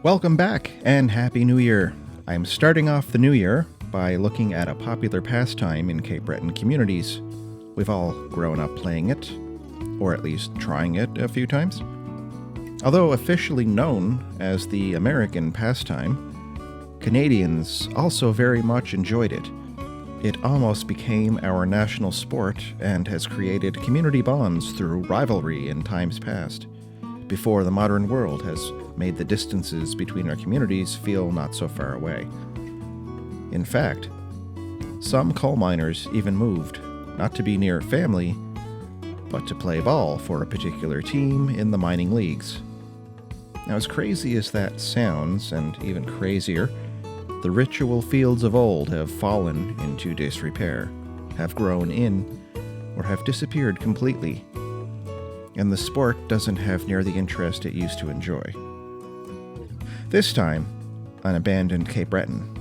Welcome back, and Happy New Year. I'm starting off the new year by looking at a popular pastime in Cape Breton communities. We've all grown up playing it, or at least trying it a few times. Although officially known as the American pastime, Canadians also very much enjoyed it. It almost became our national sport and has created community bonds through rivalry in times past, before the modern world has made the distances between our communities feel not so far away. In fact, some coal miners even moved, not to be near family, but to play ball for a particular team in the mining leagues. Now, as crazy as that sounds, and even crazier, the ritual fields of old have fallen into disrepair, have grown in, or have disappeared completely, and the sport doesn't have near the interest it used to enjoy. This time, on Abandoned Cape Breton,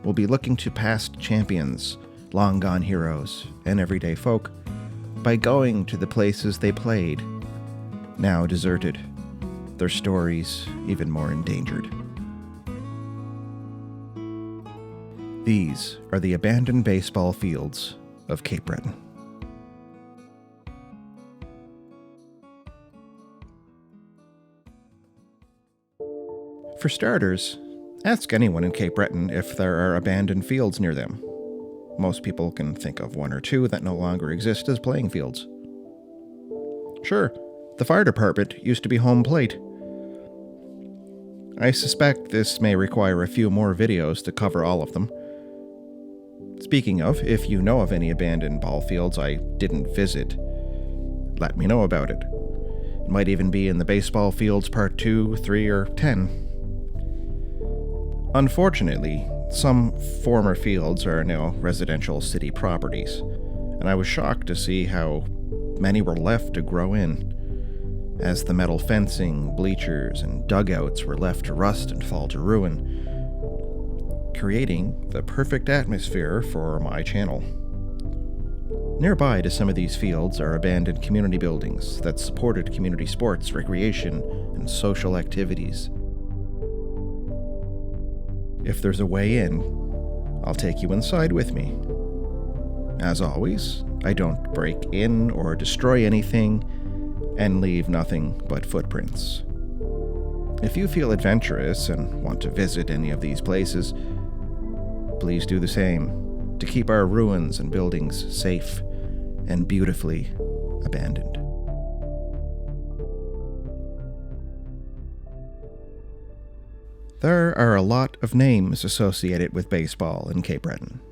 we'll be looking to past champions, long-gone heroes, and everyday folk by going to the places they played, now deserted, their stories even more endangered. These are the abandoned baseball fields of Cape Breton. For starters, ask anyone in Cape Breton if there are abandoned fields near them. Most people can think of one or two that no longer exist as playing fields. Sure, the fire department used to be home plate. I suspect this may require a few more videos to cover all of them. Speaking of, if you know of any abandoned ball fields I didn't visit, let me know about it. It might even be in the baseball fields part 2, 3, or 10. Unfortunately, some former fields are now residential city properties, and I was shocked to see how many were left to grow in, as the metal fencing, bleachers, and dugouts were left to rust and fall to ruin, creating the perfect atmosphere for my channel. Nearby to some of these fields are abandoned community buildings that supported community sports, recreation, and social activities. If there's a way in, I'll take you inside with me. As always, I don't break in or destroy anything and leave nothing but footprints. If you feel adventurous and want to visit any of these places, please do the same to keep our ruins and buildings safe and beautifully abandoned. There are a lot of names associated with baseball in Cape Breton,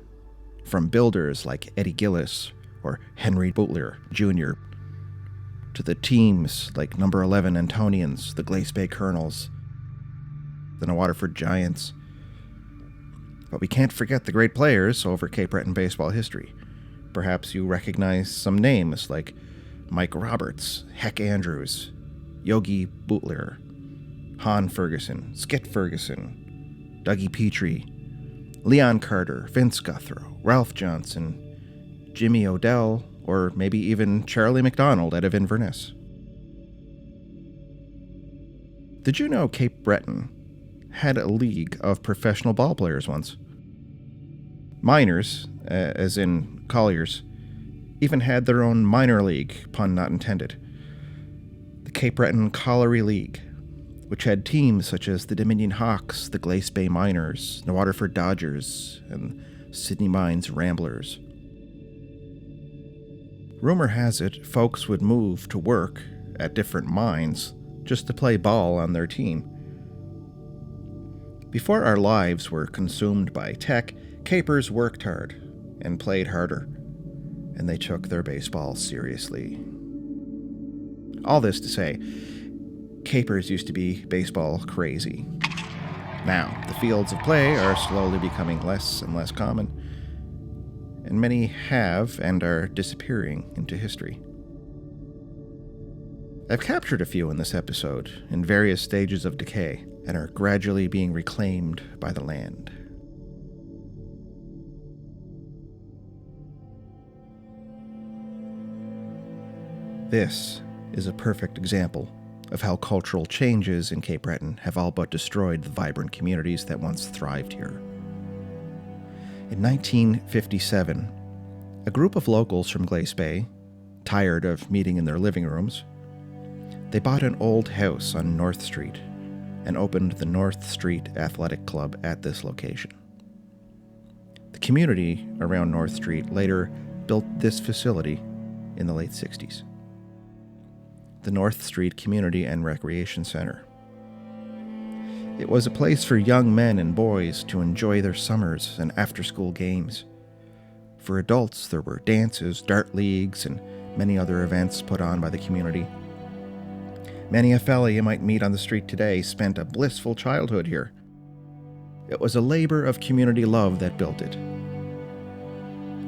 from builders like Eddie Gillis or Henry Boutilier Jr., to the teams like number 11 Antonians, the Glace Bay Colonels, the Waterford Giants. But we can't forget the great players over Cape Breton baseball history. Perhaps you recognize some names like Mike Roberts, Heck Andrews, Yogi Boutilier, Han Ferguson, Skit Ferguson, Dougie Petrie, Leon Carter, Vince Guthrow, Ralph Johnson, Jimmy Odell, or maybe even Charlie McDonald out of Inverness. Did you know Cape Breton had a league of professional ball players once? Miners, as in colliers, even had their own minor league, pun not intended. The Cape Breton Colliery League, which had teams such as the Dominion Hawks, the Glace Bay Miners, the Waterford Dodgers, and Sydney Mines Ramblers. Rumor has it folks would move to work at different mines just to play ball on their team. Before our lives were consumed by tech, Capers worked hard and played harder, and they took their baseball seriously. All this to say, Capers used to be baseball crazy. Now, the fields of play are slowly becoming less and less common, and many have and are disappearing into history. I've captured a few in this episode in various stages of decay and are gradually being reclaimed by the land. This is a perfect example of how cultural changes in Cape Breton have all but destroyed the vibrant communities that once thrived here. In 1957, a group of locals from Glace Bay, tired of meeting in their living rooms, they bought an old house on North Street and opened the North Street Athletic Club at this location. The community around North Street later built this facility in the late 60s. The North Street Community and Recreation Center. It was a place for young men and boys to enjoy their summers and after-school games. For adults, there were dances, dart leagues, and many other events put on by the community. Many a fella you might meet on the street today spent a blissful childhood here. It was a labor of community love that built it.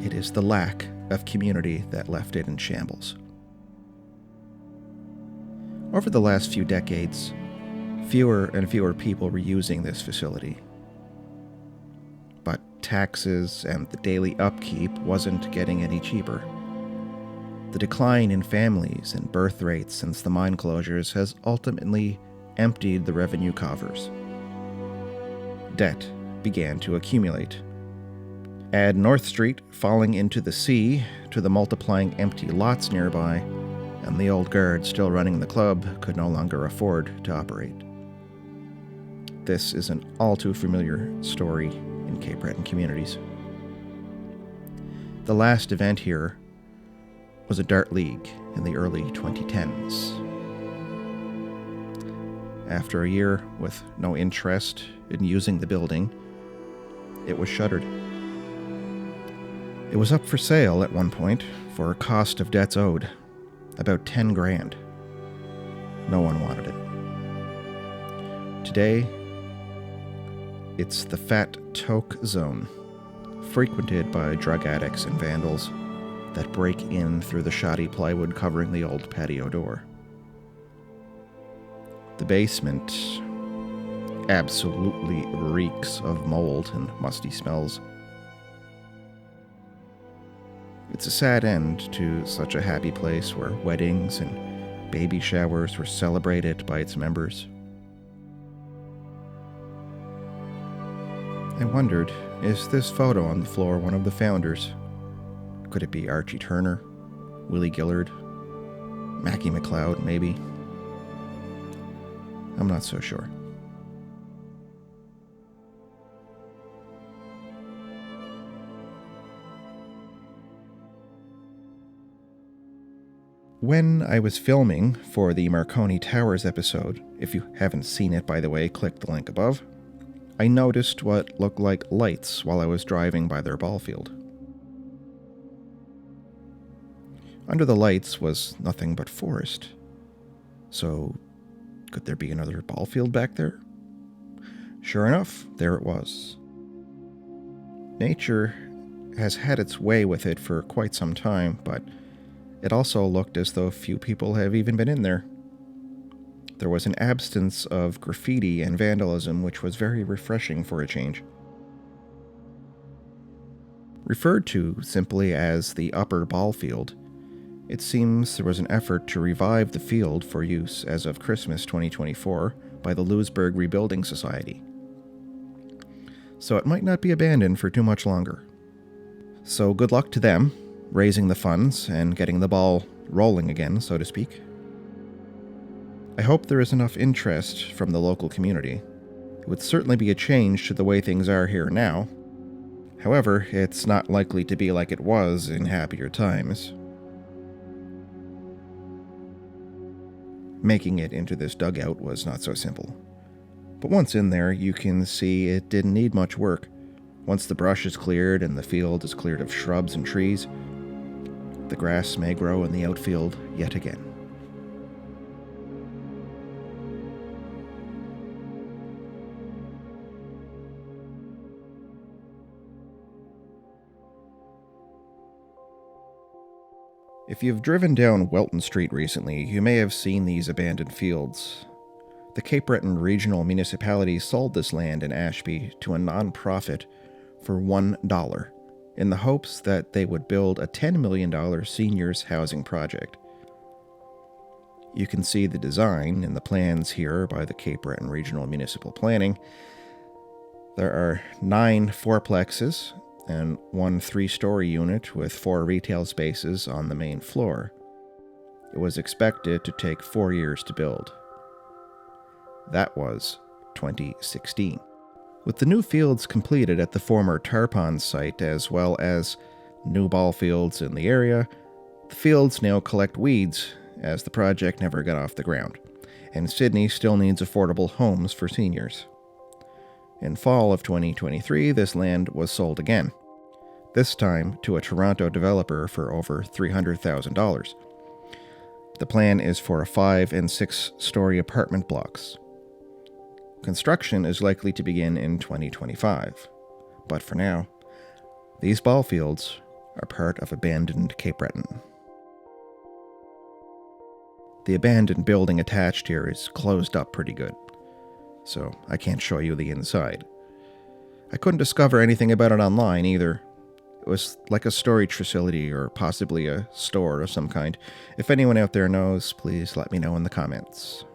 It is the lack of community that left it in shambles. Over the last few decades, fewer and fewer people were using this facility. But taxes and the daily upkeep wasn't getting any cheaper. The decline in families and birth rates since the mine closures has ultimately emptied the revenue coffers. Debt began to accumulate. Add North Street falling into the sea to the multiplying empty lots nearby, and the old guard still running the club could no longer afford to operate. This is an all too familiar story in Cape Breton communities. The last event here was a dart league in the early 2010s. After a year with no interest in using the building, it was shuttered. It was up for sale at one point for a cost of debts owed, about 10 grand. No one wanted it. Today, it's the Fat Toke Zone, frequented by drug addicts and vandals that break in through the shoddy plywood covering the old patio door. The basement absolutely reeks of mold and musty smells. It's a sad end to such a happy place where weddings and baby showers were celebrated by its members. I wondered, is this photo on the floor one of the founders? Could it be Archie Turner, Willie Gillard, Mackie McLeod, maybe? I'm not so sure. When I was filming for the Marone Towers episode, if you haven't seen it, by the way, click the link above, I noticed what looked like lights while I was driving by their ball field. Under the lights was nothing but forest. So, could there be another ball field back there? Sure enough, there it was. Nature has had its way with it for quite some time, but it also looked as though few people have even been in there. There was an absence of graffiti and vandalism, which was very refreshing for a change. Referred to simply as the upper ball field, it seems there was an effort to revive the field for use as of Christmas 2024 by the Lewisburg Rebuilding Society. So it might not be abandoned for too much longer. So good luck to them, raising the funds and getting the ball rolling again, so to speak. I hope there is enough interest from the local community. It would certainly be a change to the way things are here now. However, it's not likely to be like it was in happier times. Making it into this dugout was not so simple. But once in there, you can see it didn't need much work. Once the brush is cleared and the field is cleared of shrubs and trees, the grass may grow in the outfield yet again. If you've driven down Welton Street recently, you may have seen these abandoned fields. The Cape Breton Regional Municipality sold this land in Ashby to a non-profit for $1 in the hopes that they would build a $10 million seniors housing project. You can see the design in the plans here by the Cape Breton Regional Municipal Planning. There are 9 fourplexes and 1 3-story unit with 4 retail spaces on the main floor. It was expected to take 4 years to build. That was 2016. With the new fields completed at the former Tarpon site as well as new ball fields in the area, the fields now collect weeds as the project never got off the ground, and Sydney still needs affordable homes for seniors. In fall of 2023, this land was sold again, this time to a Toronto developer for over $300,000. The plan is for 5 and 6-story apartment blocks. Construction is likely to begin in 2025, but for now, these ball fields are part of abandoned Cape Breton. The abandoned building attached here is closed up pretty good, so I can't show you the inside. I couldn't discover anything about it online either. It was like a storage facility or possibly a store of some kind. If anyone out there knows, please let me know in the comments.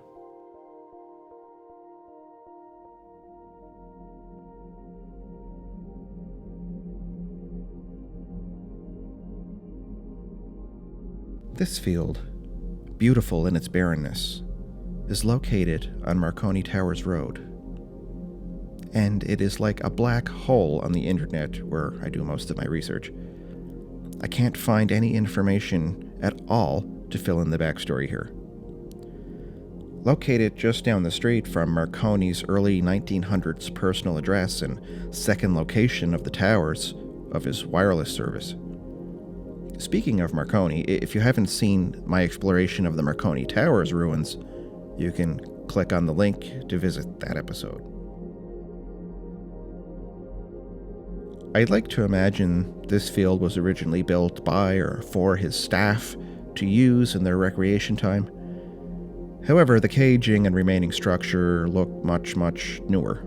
This field, beautiful in its barrenness, is located on Marone Towers Road. And it is like a black hole on the internet where I do most of my research. I can't find any information at all to fill in the backstory here. Located just down the street from Marone's early 1900s personal address and second location of the towers of his wireless service. Speaking of Marone, if you haven't seen my exploration of the Marone Towers ruins, you can click on the link to visit that episode. I'd like to imagine this field was originally built by or for his staff to use in their recreation time. However, the caging and remaining structure look much, much newer,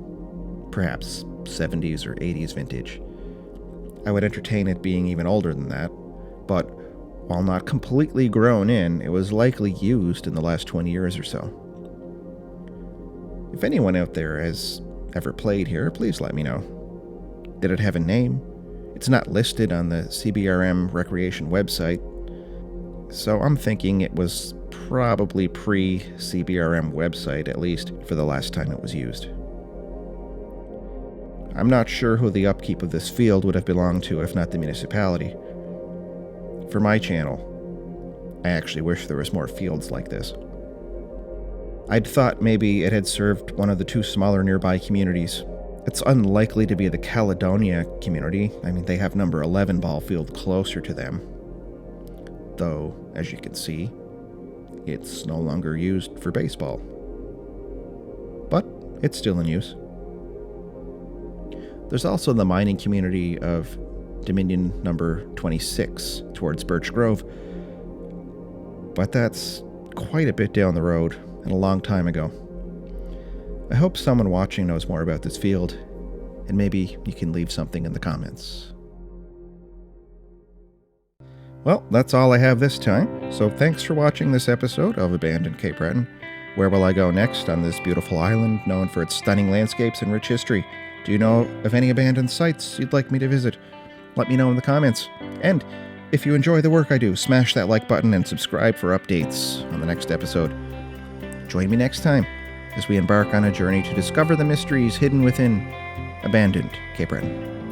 perhaps 70s or 80s vintage. I would entertain it being even older than that, but while not completely grown in, it was likely used in the last 20 years or so. If anyone out there has ever played here, please let me know. Did it have a name? It's not listed on the CBRM Recreation website, so I'm thinking it was probably pre-CBRM website, at least for the last time it was used. I'm not sure who the upkeep of this field would have belonged to if not the municipality. For my channel, I actually wish there was more fields like this. I'd thought maybe it had served one of the 2 smaller nearby communities. It's unlikely to be the Caledonia community. I mean, they have number 11 ball field closer to them. Though, as you can see, it's no longer used for baseball. But it's still in use. There's also the mining community of Dominion number 26 towards Birch Grove, but that's quite a bit down the road and a long time ago. I hope someone watching knows more about this field, and maybe you can leave something in the comments. Well, that's all I have this time, so thanks for watching this episode of Abandoned Cape Breton. Where will I go next on this beautiful island known for its stunning landscapes and rich history? Do you know of any abandoned sites you'd like me to visit? Let me know in the comments. And if you enjoy the work I do, smash that like button and subscribe for updates on the next episode. Join me next time as we embark on a journey to discover the mysteries hidden within abandoned Cape Breton.